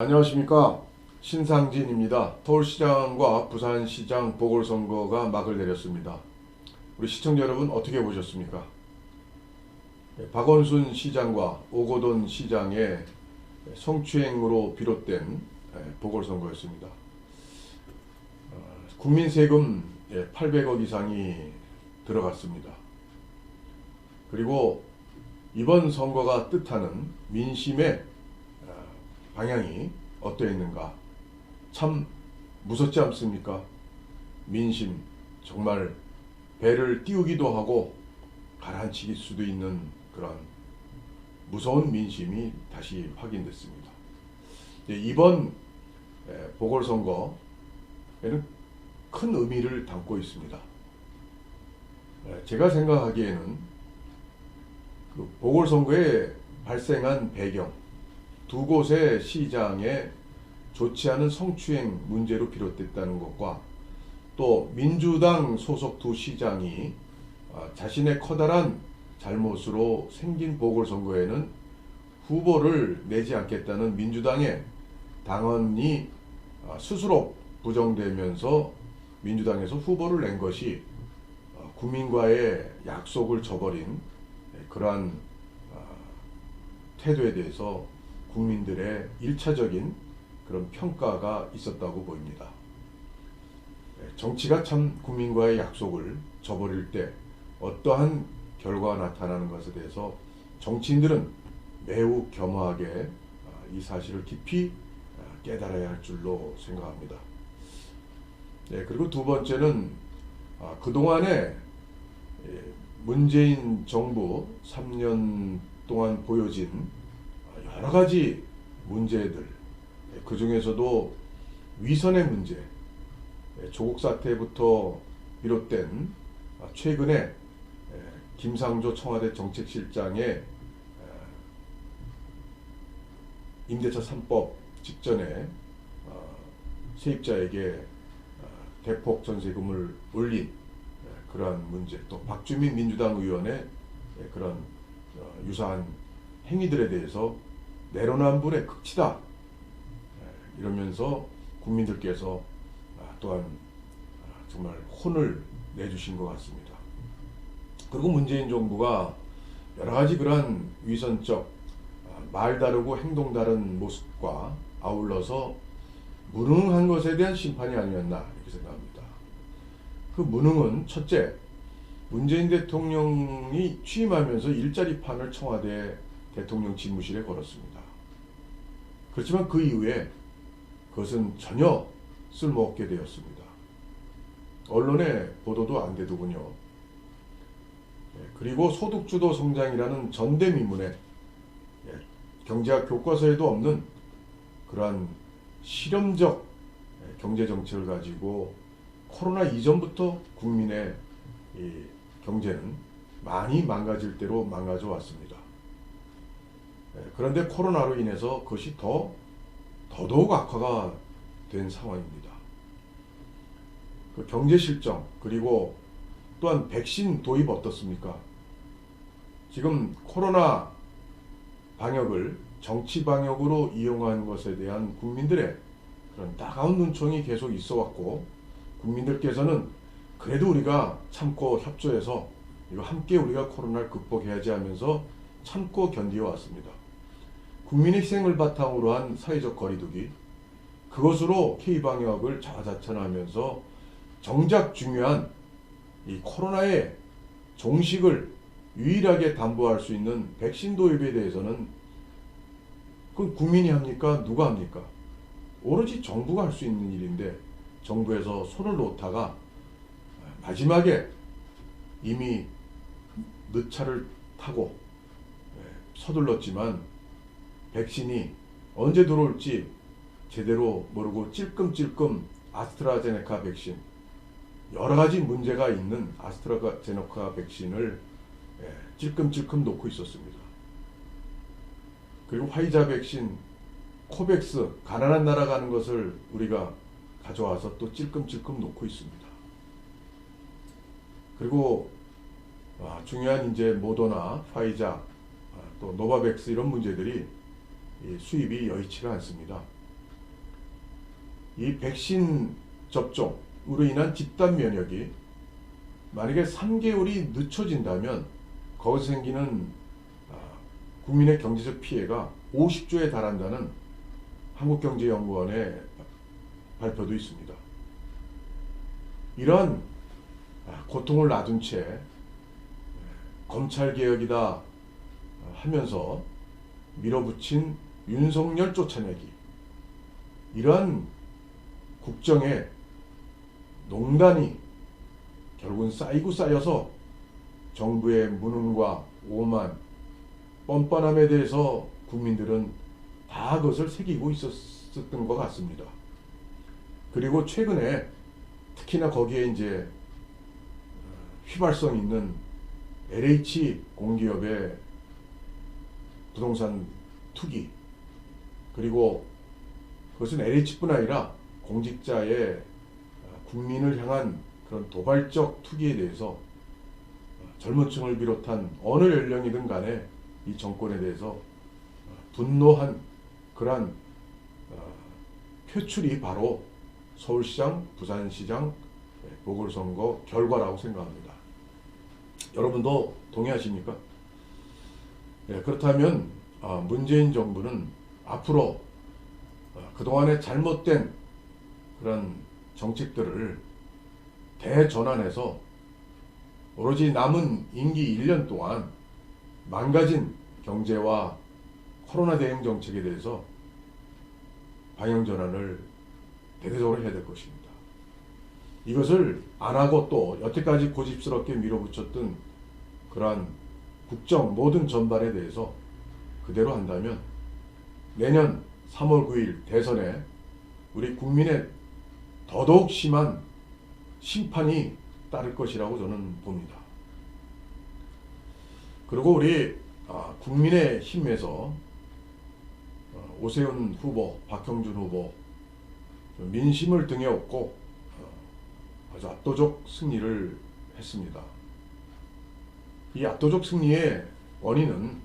안녕하십니까, 신상진입니다. 서울시장과 부산시장 보궐선거가 막을 내렸습니다. 우리 시청자 여러분 어떻게 보셨습니까? 박원순 시장과 오거돈 시장의 성추행으로 비롯된 보궐선거였습니다. 국민 세금 800억 이상이 들어갔습니다. 그리고 이번 선거가 뜻하는 민심의 방향이 어떠했는가? 참 무섭지 않습니까? 민심, 정말 배를 띄우기도 하고 가라앉힐 수도 있는 그런 무서운 민심이 다시 확인됐습니다. 이번 보궐선거에는 큰 의미를 담고 있습니다. 제가 생각하기에는 그 보궐선거에 발생한 배경, 두 곳의 시장에 좋지 않은 성추행 문제로 비롯됐다는 것과 또 민주당 소속 두 시장이 자신의 커다란 잘못으로 생긴 보궐선거에는 후보를 내지 않겠다는 민주당의 당원이 스스로 부정되면서 민주당에서 후보를 낸 것이 국민과의 약속을 저버린 그러한 태도에 대해서 국민들의 1차적인 그런 평가가 있었다고 보입니다. 정치가 참 국민과의 약속을 저버릴 때 어떠한 결과가 나타나는 것에 대해서 정치인들은 매우 겸허하게 이 사실을 깊이 깨달아야 할 줄로 생각합니다. 그리고 두 번째는 그동안에 문재인 정부 3년 동안 보여진 여러 가지 문제들, 그 중에서도 위선의 문제, 조국 사태부터 비롯된 최근에 김상조 청와대 정책실장의 임대차 3법 직전에 세입자에게 대폭 전세금을 올린 그러한 문제, 또 박주민 민주당 의원의 그런 유사한 행위들에 대해서 내로남불의 극치다 이러면서 국민들께서 또한 정말 혼을 내주신 것 같습니다. 그리고 문재인 정부가 여러 가지 그러한 위선적 말 다르고 행동 다른 모습과 아울러서 무능한 것에 대한 심판이 아니었나 이렇게 생각합니다. 그 무능은 첫째, 문재인 대통령이 취임하면서 일자리판을 청와대 대통령 집무실에 걸었습니다. 그렇지만 그 이후에 그것은 전혀 쓸모없게 되었습니다. 언론의 보도도 안 되더군요. 그리고 소득주도 성장이라는 전대미문에 경제학 교과서에도 없는 그러한 실험적 경제정책을 가지고 코로나 이전부터 국민의 이 경제는 많이 망가질 대로 망가져 왔습니다. 그런데 코로나로 인해서 그것이 더더욱 악화가 된 상황입니다. 그 경제 실정, 그리고 또한 백신 도입 어떻습니까? 지금 코로나 방역을 정치 방역으로 이용한 것에 대한 국민들의 그런 따가운 눈총이 계속 있어 왔고, 국민들께서는 그래도 우리가 참고 협조해서 이거 함께 우리가 코로나를 극복해야지 하면서 참고 견디어 왔습니다. 국민의 희생을 바탕으로 한 사회적 거리두기, 그것으로 K방역을 자화자찬하면서 정작 중요한 이 코로나의 종식을 유일하게 담보할 수 있는 백신 도입에 대해서는 그건 국민이 합니까? 누가 합니까? 오로지 정부가 할 수 있는 일인데 정부에서 손을 놓다가 마지막에 이미 늦차를 타고 서둘렀지만 백신이 언제 들어올지 제대로 모르고 찔끔찔끔 아스트라제네카 백신, 여러 가지 문제가 있는 아스트라제네카 백신을 찔끔찔끔 놓고 있었습니다. 그리고 화이자 백신, 코백스, 가난한 나라 가는 것을 우리가 가져와서 또 찔끔찔끔 놓고 있습니다. 그리고 중요한 이제 모더나, 화이자, 또 노바백스 이런 문제들이 수입이 여의치가 않습니다. 이 백신 접종으로 인한 집단 면역이 만약에 3개월이 늦춰진다면 거기서 생기는 국민의 경제적 피해가 50조에 달한다는 한국경제연구원의 발표도 있습니다. 이러한 고통을 놔둔 채 검찰개혁이다 하면서 밀어붙인 윤석열 쫓아내기, 이러한 국정의 농단이 결국은 쌓이고 쌓여서 정부의 무능과 오만, 뻔뻔함에 대해서 국민들은 다 그것을 새기고 있었던 것 같습니다. 그리고 최근에 특히나 거기에 이제 휘발성 있는 LH 공기업의 부동산 투기, 그리고 그것은 LH뿐 아니라 공직자의 국민을 향한 그런 도발적 투기에 대해서 젊은 층을 비롯한 어느 연령이든 간에 이 정권에 대해서 분노한 그러한 표출이 바로 서울시장, 부산시장 보궐선거 결과라고 생각합니다. 여러분도 동의하십니까? 그렇다면 문재인 정부는 앞으로 그동안의 잘못된 그런 정책들을 대전환해서 오로지 남은 임기 1년 동안 망가진 경제와 코로나 대응 정책에 대해서 방향 전환을 대대적으로 해야 될 것입니다. 이것을 안 하고 또 여태까지 고집스럽게 밀어붙였던 그러한 국정 모든 전반에 대해서 그대로 한다면 내년 3월 9일 대선에 우리 국민의 더더욱 심한 심판이 따를 것이라고 저는 봅니다. 그리고 우리 국민의힘에서 오세훈 후보, 박형준 후보 민심을 등에 업고 아주 압도적 승리를 했습니다. 이 압도적 승리의 원인은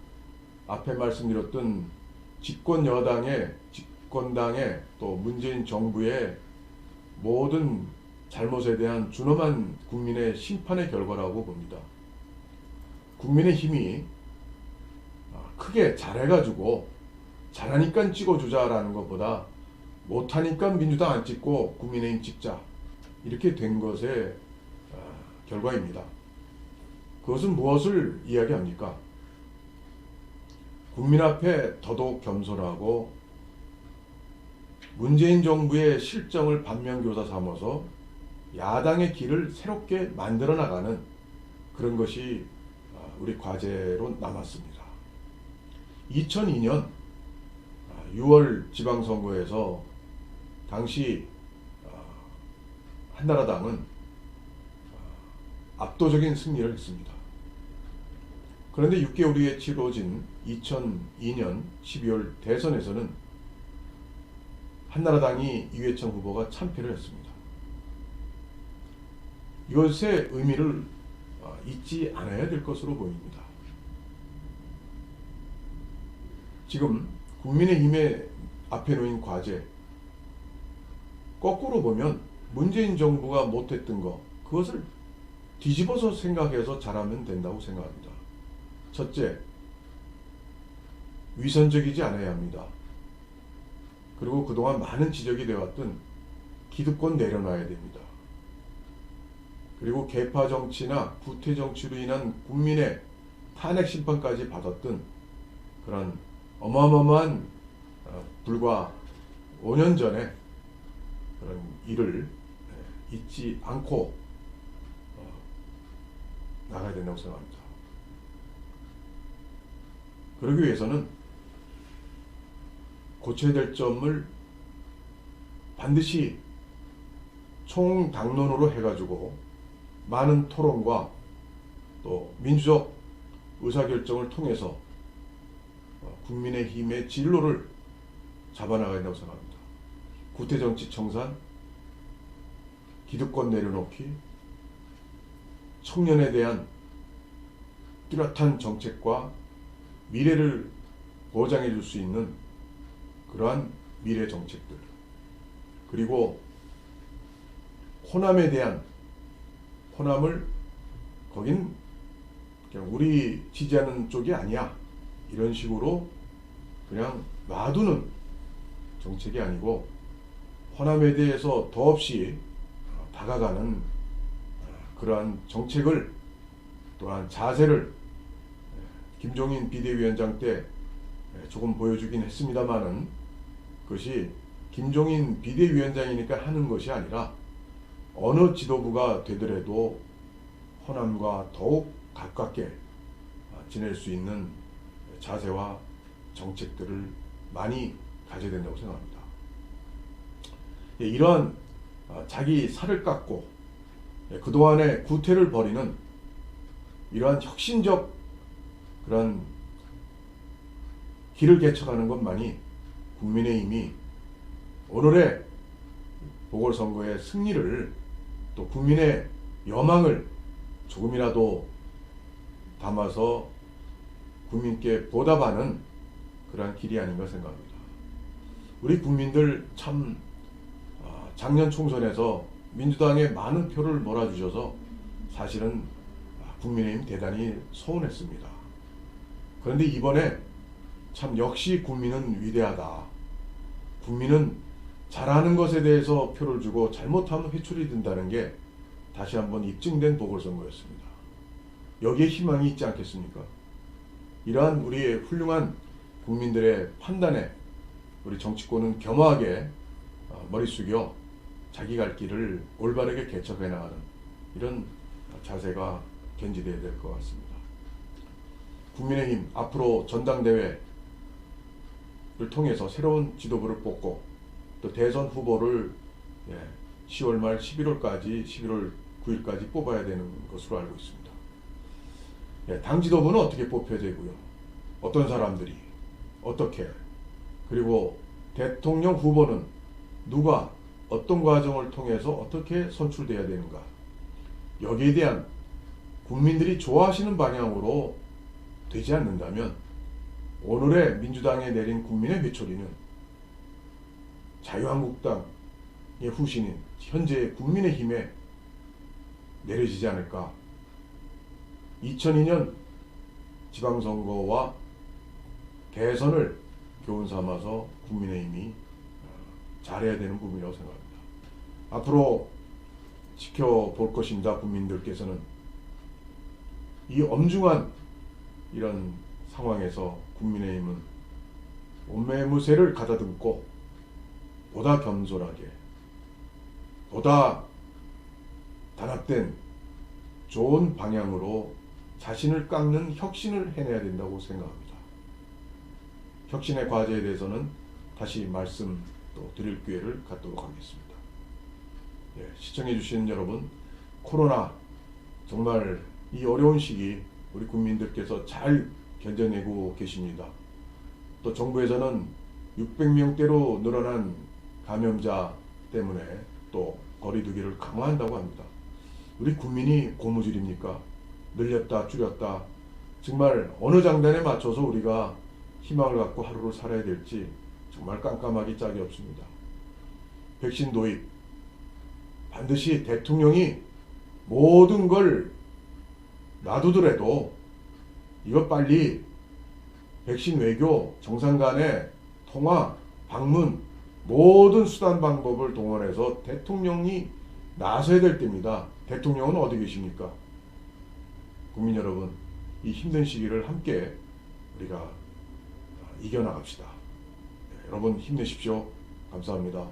앞에 말씀드렸던 집권당의 또 문재인 정부의 모든 잘못에 대한 준엄한 국민의 심판의 결과라고 봅니다. 국민의힘이 크게 잘해가지고 잘하니까 찍어주자라는 것보다 못하니까 민주당 안 찍고 국민의힘 찍자, 이렇게 된 것의 결과입니다. 그것은 무엇을 이야기합니까? 국민 앞에 더더욱 겸손하고 문재인 정부의 실정을 반면교사 삼아서 야당의 길을 새롭게 만들어 나가는 그런 것이 우리 과제로 남았습니다. 2002년 6월 지방선거에서 당시 한나라당은 압도적인 승리를 했습니다. 그런데 6개월 후에 치러진 2002년 12월 대선에서는 한나라당이 이회창 후보가 참패를 했습니다. 이것의 의미를 잊지 않아야 될 것으로 보입니다. 지금 국민의힘의 앞에 놓인 과제, 거꾸로 보면 문재인 정부가 못했던 것, 그것을 뒤집어서 생각해서 잘하면 된다고 생각합니다. 첫째, 위선적이지 않아야 합니다. 그리고 그동안 많은 지적이 되어왔던 기득권 내려놔야 됩니다. 그리고 계파 정치나 구태 정치로 인한 국민의 탄핵 심판까지 받았던 그런 어마어마한 불과 5년 전에 그런 일을 잊지 않고 나가야 된다고 생각합니다. 그러기 위해서는 고쳐야 될 점을 반드시 총당론으로 해가지고 많은 토론과 또 민주적 의사결정을 통해서 국민의힘의 진로를 잡아나가야 된다고 생각합니다. 구태정치 청산, 기득권 내려놓기, 청년에 대한 뚜렷한 정책과 미래를 보장해 줄 수 있는 그러한 미래 정책들, 그리고 호남에 대한 호남을 거긴 그냥 우리 지지하는 쪽이 아니야 이런 식으로 그냥 놔두는 정책이 아니고 호남에 대해서 더없이 다가가는 그러한 정책을 또한 자세를 김종인 비대위원장 때 조금 보여주긴 했습니다만은 그것이 김종인 비대위원장이니까 하는 것이 아니라 어느 지도부가 되더라도 호남과 더욱 가깝게 지낼 수 있는 자세와 정책들을 많이 가져야 된다고 생각합니다. 이러한 자기 살을 깎고 그동안의 구태를 벌이는 이러한 혁신적 그런 길을 개척하는 것만이 국민의힘이 오늘의 보궐선거의 승리를 또 국민의 여망을 조금이라도 담아서 국민께 보답하는 그러한 길이 아닌가 생각합니다. 우리 국민들 참 작년 총선에서 민주당에 많은 표를 몰아주셔서 사실은 국민의힘 대단히 서운했습니다. 그런데 이번에 참 역시 국민은 위대하다. 국민은 잘하는 것에 대해서 표를 주고 잘못하면 회초리 든다는 게 다시 한번 입증된 보궐선거였습니다. 여기에 희망이 있지 않겠습니까? 이러한 우리의 훌륭한 국민들의 판단에 우리 정치권은 겸허하게 머리 숙여 자기 갈 길을 올바르게 개척해 나가는 이런 자세가 견지되어야 될 것 같습니다. 국민의힘 앞으로 전당대회를 통해서 새로운 지도부를 뽑고 또 대선 후보를 10월 말 11월까지 11월 9일까지 뽑아야 되는 것으로 알고 있습니다. 당 지도부는 어떻게 뽑혀야 되고요. 어떤 사람들이 어떻게 그리고 대통령 후보는 누가 어떤 과정을 통해서 어떻게 선출돼야 되는가 여기에 대한 국민들이 좋아하시는 방향으로 되지 않는다면 오늘의 민주당에 내린 국민의 회초리는 자유한국당의 후신인 현재의 국민의힘에 내려지지 않을까. 2002년 지방선거와 대선을 교훈 삼아서 국민의힘이 잘해야 되는 부분이라고 생각합니다. 앞으로 지켜볼 것입니다. 국민들께서는 이 엄중한 이런 상황에서 국민의힘은 온매무새를 가다듬고 보다 겸손하게 보다 단합된 좋은 방향으로 자신을 깎는 혁신을 해내야 된다고 생각합니다. 혁신의 과제에 대해서는 다시 말씀 또 드릴 기회를 갖도록 하겠습니다. 시청해 주신 여러분, 코로나 정말 이 어려운 시기 우리 국민들께서 잘 견뎌내고 계십니다. 또 정부에서는 600명대로 늘어난 감염자 때문에 또 거리두기를 강화한다고 합니다. 우리 국민이 고무줄입니까? 늘렸다 줄였다 정말 어느 장단에 맞춰서 우리가 희망을 갖고 하루를 살아야 될지 정말 깜깜하기 짝이 없습니다. 백신 도입 반드시 대통령이 모든 걸 놔두더라도 이거 빨리 백신 외교, 정상 간의 통화, 방문 모든 수단 방법을 동원해서 대통령이 나서야 될 때입니다. 대통령은 어디 계십니까? 국민 여러분, 이 힘든 시기를 함께 우리가 이겨나갑시다. 여러분 힘내십시오. 감사합니다.